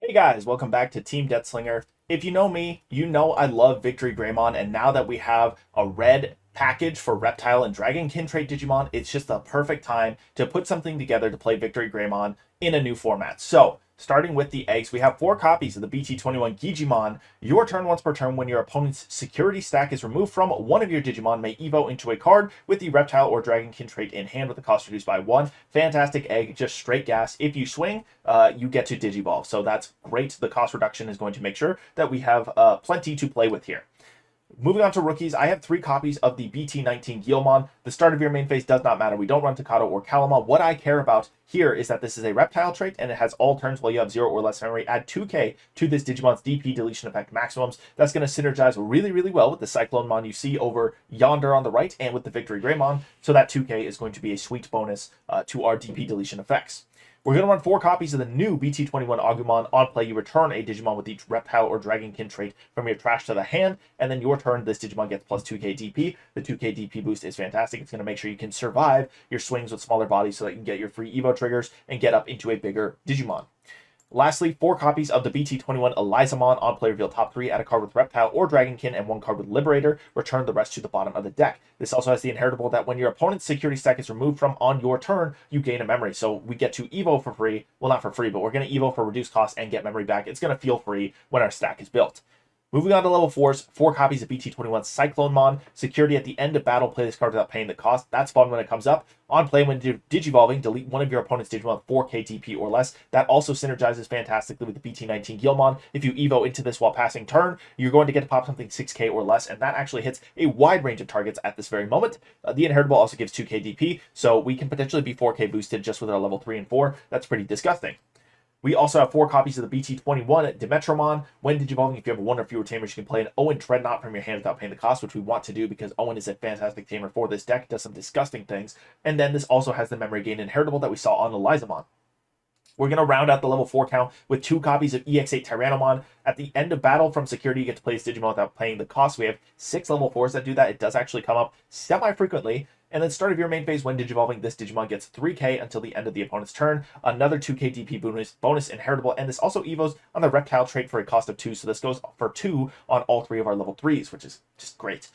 Hey guys, welcome back to Team Death Slinger. If you know me, you know I love VictoryGreymon, and now that we have a red package for Reptile and Dragonkin trait Digimon, it's just the perfect time to put something together to play VictoryGreymon in a new format. So, starting with the eggs, we have 4 copies of the BT21 Gigimon. Your turn once per turn when your opponent's security stack is removed from one of your Digimon may evo into a card with the Reptile or Dragonkin trait in hand with the cost reduced by 1. Fantastic egg, just straight gas. If you swing, you get to Digivolve. So that's great. The cost reduction is going to make sure that we have plenty to play with here. Moving on to rookies, I have 3 copies of the BT19 Guilmon. The start of your main phase does not matter. We don't run Takato or Kalama. What I care about here is that this is a Reptile trait, and it has all turns while you have 0 or less memory. Add 2k to this Digimon's DP deletion effect maximums. That's going to synergize really, really well with the Cyclonemon you see over yonder on the right and with the VictoryGreymon. So that 2k is going to be a sweet bonus to our DP deletion effects. We're going to run 4 copies of the new BT21 Agumon. On play, you return a Digimon with each Reptile or Dragonkin trait from your trash to the hand, and then your turn, this Digimon gets plus 2k DP. The 2k DP boost is fantastic. It's going to make sure you can survive your swings with smaller bodies so that you can get your free Evo triggers and get up into a bigger Digimon. Lastly, 4 copies of the BT21 Elizamon. On play, reveal top 3, add a card with Reptile or Dragonkin and 1 card with Liberator. Return the rest to the bottom of the deck. This also has the inheritable that when your opponent's security stack is removed from on your turn, you gain a memory. So we get to Evo for free. Well, not for free, but we're going to Evo for reduced cost and get memory back. It's going to feel free when our stack is built. Moving on to level 4s, 4 copies of BT21 Cyclonemon. Security at the end of battle, play this card without paying the cost. That's fun when it comes up. On play, when Digivolving, delete one of your opponent's Digimon with 4k DP or less. That also synergizes fantastically with the BT19 Guilmon. If you Evo into this while passing turn, you're going to get to pop something 6k or less, and that actually hits a wide range of targets at this very moment. The inheritable also gives 2k DP, so we can potentially be 4k boosted just with our level 3 and 4. That's pretty disgusting. We also have 4 copies of the BT21 Dimetromon. When Digivolving, if you have 1 or fewer Tamers, you can play an Owen Dreadnought from your hand without paying the cost, which we want to do because Owen is a fantastic Tamer for this deck. It does some disgusting things. And then this also has the memory gain inheritable that we saw on Elizamon. We're going to round out the level 4 count with 2 copies of EX8 Tyrannomon. At the end of battle from security, you get to play this Digimon without paying the cost. We have 6 level 4s that do that. It does actually come up semi-frequently. And then start of your main phase, when Digivolving, this Digimon gets 3k until the end of the opponent's turn. Another 2k DP bonus inheritable. And this also evos on the Reptile trait for a cost of 2. So this goes for 2 on all 3 of our level 3s, which is just great.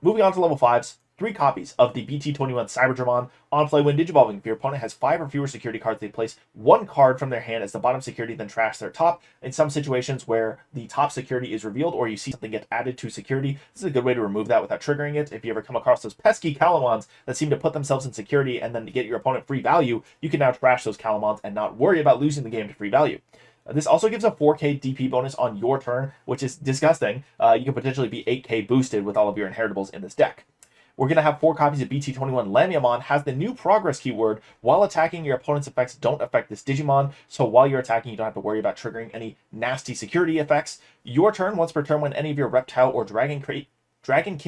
Moving on to level 5s. 3 copies of the BT21 Cyberdramon. On play, when Digivolving, if your opponent has 5 or fewer security cards, they place 1 card from their hand as the bottom security, then trash their top. In some situations where the top security is revealed or you see something get added to security, this is a good way to remove that without triggering it. If you ever come across those pesky Calamons that seem to put themselves in security and then to get your opponent free value, you can now trash those Calamons and not worry about losing the game to free value. This also gives a 4k DP bonus on your turn, which is disgusting. You can potentially be 8k boosted with all of your inheritables in this deck. We're going to have 4 copies of BT21 Lamiamon. Has the new progress keyword. While attacking, your opponent's effects don't affect this Digimon. So while you're attacking, you don't have to worry about triggering any nasty security effects. Your turn, once per turn, when any of your Reptile or Dragonkin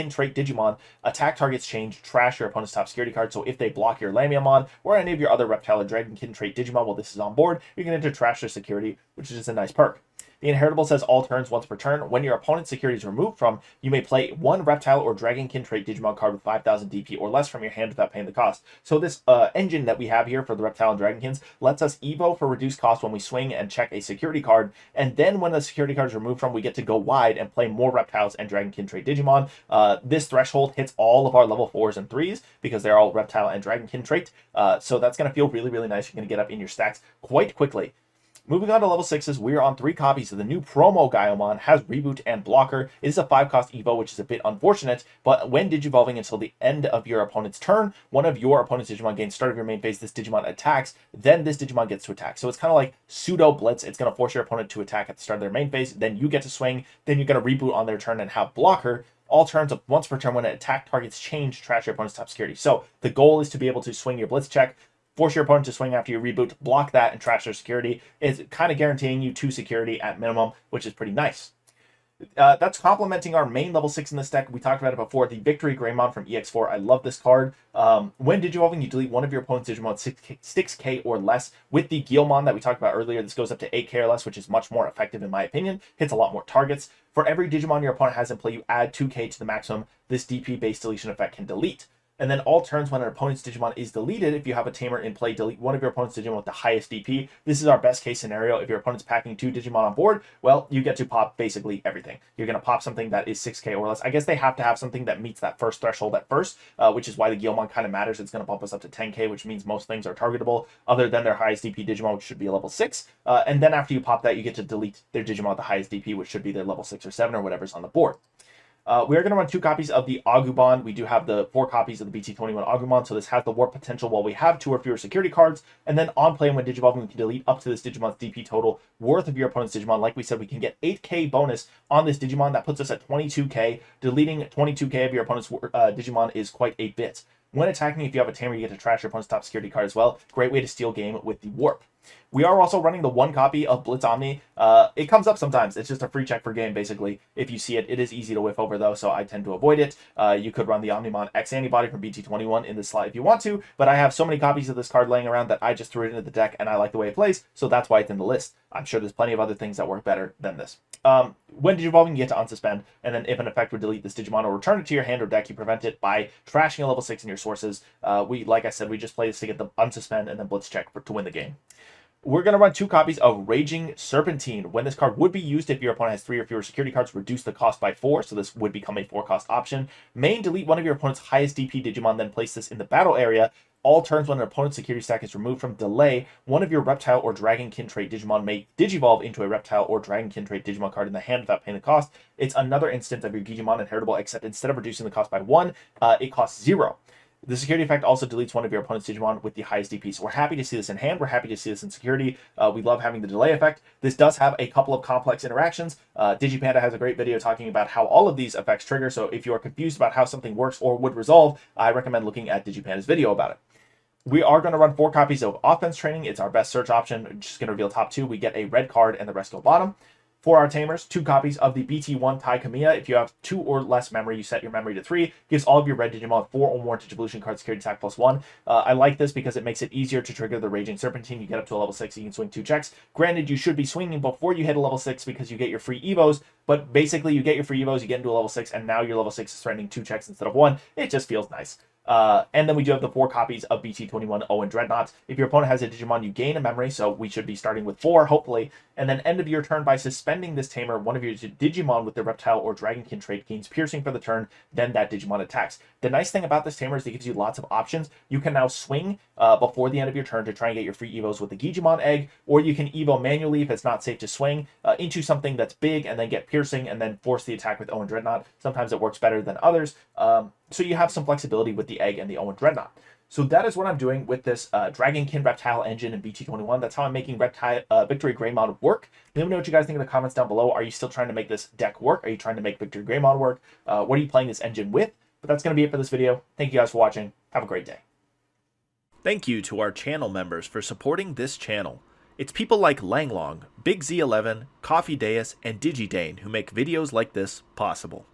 trait Digimon attack targets change, trash your opponent's top security card. So if they block your Lamiamon or any of your other Reptile or Dragonkin trait Digimon while this is on board, you can enter trash their security, which is just a nice perk. The inheritable says all turns once per turn. When your opponent's security is removed from, you may play 1 Reptile or Dragonkin trait Digimon card with 5,000 DP or less from your hand without paying the cost. So this engine that we have here for the Reptile and Dragonkins lets us Evo for reduced cost when we swing and check a security card. And then when the security card is removed from, we get to go wide and play more Reptiles and Dragonkin trait Digimon. This threshold hits all of our level 4s and 3s because they're all Reptile and Dragonkin trait. So that's going to feel really, really nice. You're going to get up in your stacks quite quickly. Moving on to level 6s, we are on 3 copies of the new promo Gaiomon. Has Reboot and Blocker. It is a 5-cost Evo, which is a bit unfortunate, but when Digivolving until the end of your opponent's turn, one of your opponent's Digimon gains start of your main phase, this Digimon attacks, then this Digimon gets to attack. So it's kind of like pseudo blitz. It's going to force your opponent to attack at the start of their main phase, then you get to swing, then you're going to reboot on their turn and have Blocker. All turns of once per turn when an attack targets change, trash your opponent's top security. So the goal is to be able to swing your blitz check, force your opponent to swing after you reboot, block that, and trash their security. It's kind of guaranteeing you 2 security at minimum, which is pretty nice. That's complementing our main level 6 in this deck. We talked about it before, the VictoryGreymon from EX4. I love this card. When Digivolving, you delete one of your opponent's Digimon 6k or less. With the Guilmon that we talked about earlier, this goes up to 8k or less, which is much more effective in my opinion. Hits a lot more targets. For every Digimon your opponent has in play, you add 2k to the maximum this DP-based deletion effect can delete. And then all turns when an opponent's Digimon is deleted, if you have a Tamer in play, delete one of your opponent's Digimon with the highest DP. This is our best case scenario. If your opponent's packing 2 Digimon on board, well, you get to pop basically everything. You're going to pop something that is 6k or less. I guess they have to have something that meets that first threshold at first, which is why the Guilmon kind of matters. It's going to bump us up to 10k, which means most things are targetable other than their highest DP Digimon, which should be a level 6. And then after you pop that, you get to delete their Digimon with the highest DP, which should be their level 6 or 7 or whatever's on the board. We are going to run 2 copies of the Agumon. We do have the 4 copies of the BT21 Agumon, so this has the warp potential while we have 2 or fewer security cards. And then on play, when Digivolving, we can delete up to this Digimon's DP total worth of your opponent's Digimon. Like we said, we can get 8k bonus on this Digimon. That puts us at 22k. Deleting 22k of your opponent's Digimon is quite a bit. When attacking, if you have a Tamer, you get to trash your opponent's top security card as well. Great way to steal game with the warp. We are also running the 1 copy of Blitz Omni. It comes up sometimes. It's just a free check for game, basically. If you see it, it is easy to whiff over, though, so I tend to avoid it. You could run the Omnimon X Antibody from BT21 in this slot if you want to, but I have so many copies of this card laying around that I just threw it into the deck, and I like the way it plays, so that's why it's in the list. I'm sure there's plenty of other things that work better than this. When Digivolving, you get to unsuspend, and then if an effect would delete this Digimon or return it to your hand or deck, you prevent it by trashing a level 6 in your sources. Like I said, we just play this to get the unsuspend and then blitz check to win the game. We're going to run 2 copies of Raging Serpentine. When this card would be used if your opponent has 3 or fewer security cards, reduce the cost by 4, so this would become a 4-cost option. Main, delete one of your opponent's highest DP Digimon, then place this in the battle area. All turns when an opponent's security stack is removed from delay, one of your Reptile or Dragonkin trait Digimon may Digivolve into a Reptile or Dragonkin trait Digimon card in the hand without paying the cost. It's another instance of your Gigimon inheritable, except instead of reducing the cost by 1, it costs 0. The security effect also deletes one of your opponent's Digimon with the highest DP. So we're happy to see this in hand. We're happy to see this in security. We love having the delay effect. This does have a couple of complex interactions. Digipanda has a great video talking about how all of these effects trigger. So if you are confused about how something works or would resolve, I recommend looking at Digipanda's video about it. We are going to run 4 copies of Offense Training. It's our best search option. I'm just going to reveal top 2. We get a red card and the rest go bottom. For our Tamers, 2 copies of the BT1 Tai Kamiya. If you have 2 or less memory, you set your memory to 3. Gives all of your red Digimon 4 or more Digivolution card security attack +1. I like this because it makes it easier to trigger the Raging Serpentine. You get up to a level 6, you can swing 2 checks. Granted, you should be swinging before you hit a level 6 because you get your free Evos, but basically you get your free Evos, you get into a level 6, and now your level 6 is threatening 2 checks instead of 1. It just feels nice. And then we do have the 4 copies of BT21 Owen Dreadnought. If your opponent has a Digimon, you gain a memory, so we should be starting with 4, hopefully. And then end of your turn, by suspending this Tamer, one of your Digimon with the Reptile or Dragonkin trait gains piercing for the turn, then that Digimon attacks. The nice thing about this Tamer is it gives you lots of options. You can now swing before the end of your turn to try and get your free Evos with the Gigimon egg, or you can Evo manually if it's not safe to swing into something that's big and then get piercing and then force the attack with Owen Dreadnought. Sometimes it works better than others. So you have some flexibility with the egg and the Owen Dreadnought. So that is what I'm doing with this Dragonkin Reptile engine in BT21. That's how I'm making VictoryGreymon work. Let me know what you guys think in the comments down below. Are you still trying to make this deck work? Are you trying to make VictoryGreymon work? What are you playing this engine with? But that's going to be it for this video. Thank you guys for watching. Have a great day. Thank you to our channel members for supporting this channel. It's people like Langlong, Big Z11, Coffee Deus, and DigiDane who make videos like this possible.